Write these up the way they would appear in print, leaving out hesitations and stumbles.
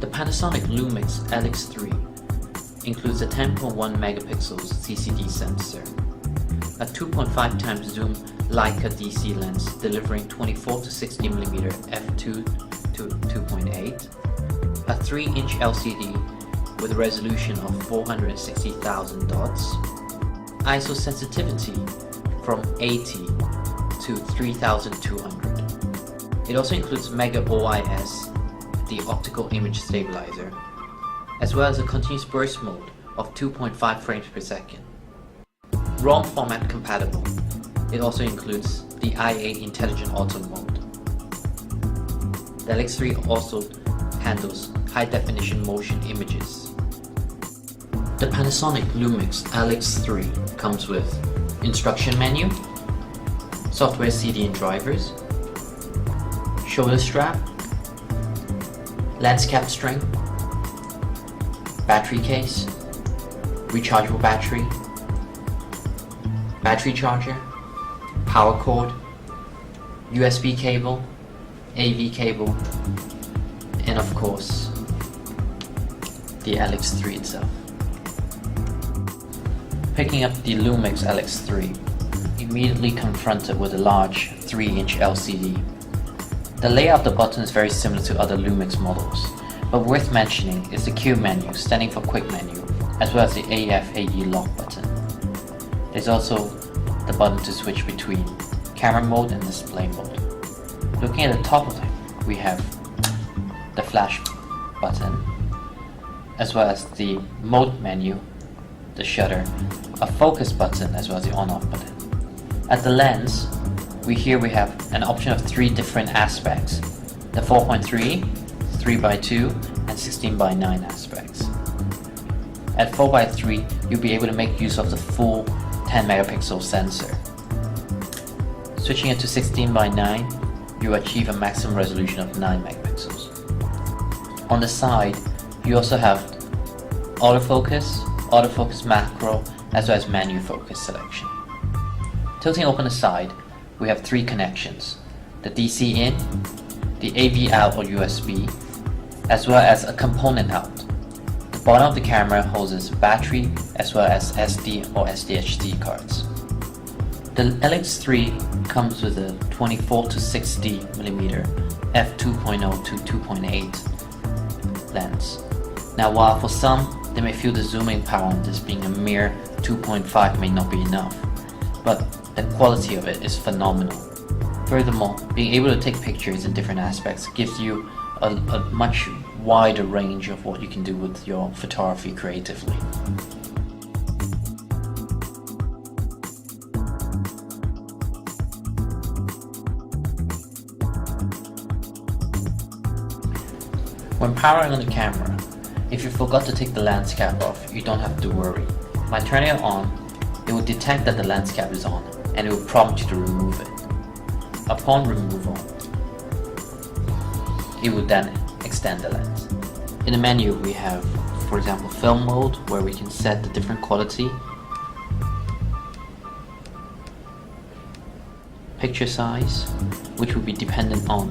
The Panasonic Lumix LX-3 includes a 10.1 megapixels CCD sensor, a 2.5 times zoom Leica DC lens delivering 24 to 60mm f2 to 2.8, a 3-inch LCD with a resolution of 460,000 dots, ISO sensitivity from 80 to 3200. It also includes Mega OIS, the optical image stabilizer, as well as a continuous burst mode of 2.5 frames per second. ROM format compatible. It also includes the IA Intelligent Auto mode. The LX-3 also handles high-definition motion images. The Panasonic Lumix LX-3 comes with instruction menu, software CD and drivers, shoulder strap, lens cap string, battery case, rechargeable battery, battery charger, power cord, USB cable, AV cable, and of course the LX-3 itself. Picking up the Lumix LX-3, immediately confronted with a large 3-inch LCD. The layout of the button is very similar to other Lumix models, but worth mentioning is the Q menu, standing for quick menu, as well as the AF/AE lock button. There's also the button to switch between camera mode and display mode. Looking at the top of it, we have the flash button, as well as the mode menu, the shutter, a focus button, as well as the on-off button. At the lens, we have an option of 3 different aspects: the 4.3, 3x2, and 16x9 aspects. At 4x3, you'll be able to make use of the full 10 megapixel sensor. Switching it to 16x9, you achieve a maximum resolution of 9 megapixels. On the side, you also have autofocus macro, as well as manual focus selection. Tilting open the side, we have 3 connections: the DC in, the AV out or USB, as well as a component out. The bottom of the camera holds its battery as well as SD or SDHD cards. The LX-3 comes with a 24 to 60mm f2.0 to 2.8 lens. Now, while for some they may feel the zooming power on this being a mere 2.5 may not be enough, but the quality of it is phenomenal. Furthermore, being able to take pictures in different aspects gives you a much wider range of what you can do with your photography creatively. When powering on the camera, if you forgot to take the lens cap off, you don't have to worry. By turning it on, it will detect that the lens cap is on, and it will prompt you to remove it. Upon removal, it will then extend the lens. In the menu, we have, for example, film mode, where we can set the different quality, picture size, which will be dependent on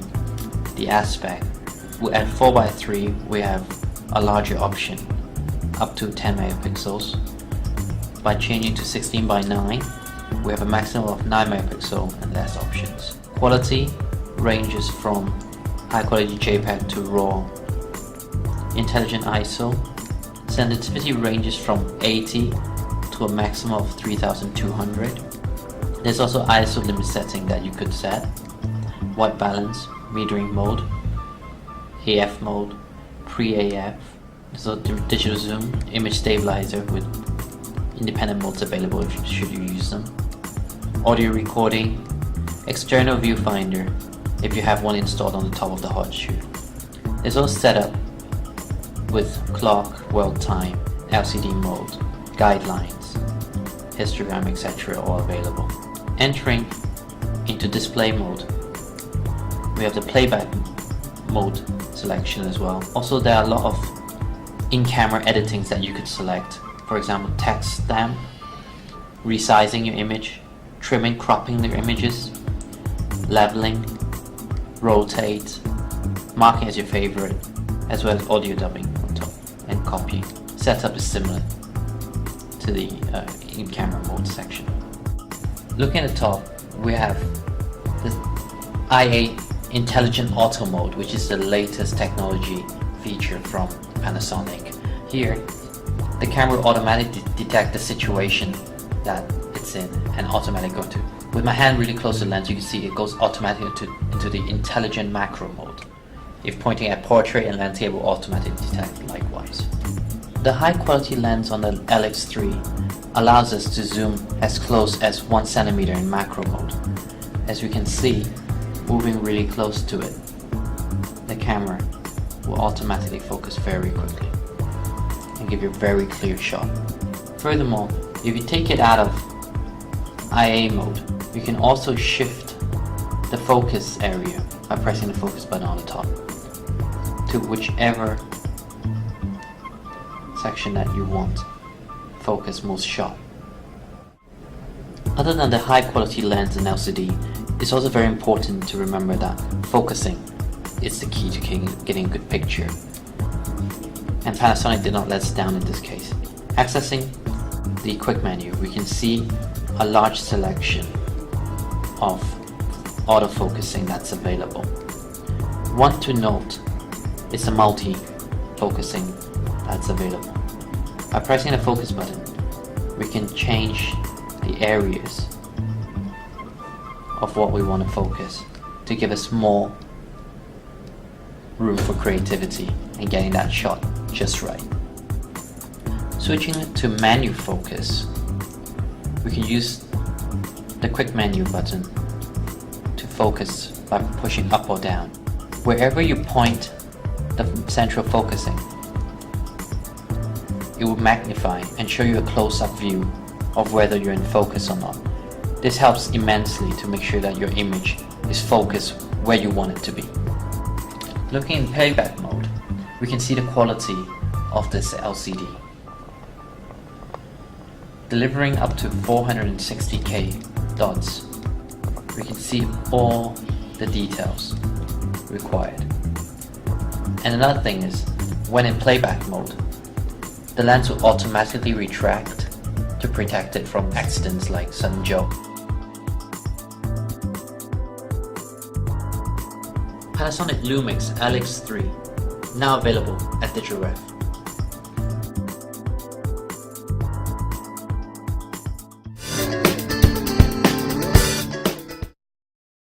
the aspect. At 4x3, we have a larger option, up to 10 megapixels. By changing to 16x9, we have a maximum of 9 megapixel and less options. Quality ranges from high quality JPEG to RAW. Intelligent ISO. Sensitivity ranges from 80 to a maximum of 3200. There's also ISO limit setting that you could set. White balance, metering mode, AF mode, pre-AF. So digital zoom, image stabilizer with independent modes available should you use them. Audio recording, external viewfinder if you have one installed on the top of the hot shoe. It's all set up with clock, world time, LCD mode, guidelines, histogram, etc. all available. Entering into display mode, we have the playback mode selection as well. Also, there are a lot of in-camera editings that you could select. For example, text stamp, resizing your image, trimming, cropping your images, leveling, rotate, marking as your favorite, as well as audio dubbing on top and copying. Setup is similar to the in-camera mode section. Looking at the top, we have the IA Intelligent Auto Mode, which is the latest technology feature from Panasonic. Here, the camera will automatically detect the situation that it's in and automatically go to. With my hand really close to the lens, you can see it goes automatically into the intelligent macro mode. If pointing at portrait and landscape, will automatically detect likewise. The high quality lens on the LX-3 allows us to zoom as close as 1 cm in macro mode. As we can see, moving really close to it, the camera will automatically focus very quickly and give you a very clear shot. Furthermore, if you take it out of IA mode, you can also shift the focus area by pressing the focus button on the top to whichever section that you want focus most sharp. Other than the high quality lens and LCD, it's also very important to remember that focusing is the key to getting a good picture. And Panasonic did not let us down in this case. Accessing the quick menu, we can see a large selection of autofocusing that's available. One to note is the multi-focusing that's available. By pressing the focus button, we can change the areas of what we want to focus to give us more room for creativity and getting that shot just right. Switching it to menu focus, we can use the quick menu button to focus by pushing up or down. Wherever you point the central focusing, it will magnify and show you a close-up view of whether you're in focus or not. This helps immensely to make sure that your image is focused where you want it to be. Looking in playback mode, we can see the quality of this LCD. Delivering up to 460K dots, we can see all the details required. And another thing is, when in playback mode, the lens will automatically retract to protect it from accidents like sudden jolt. Panasonic Lumix LX-3, now available at DigitalRef.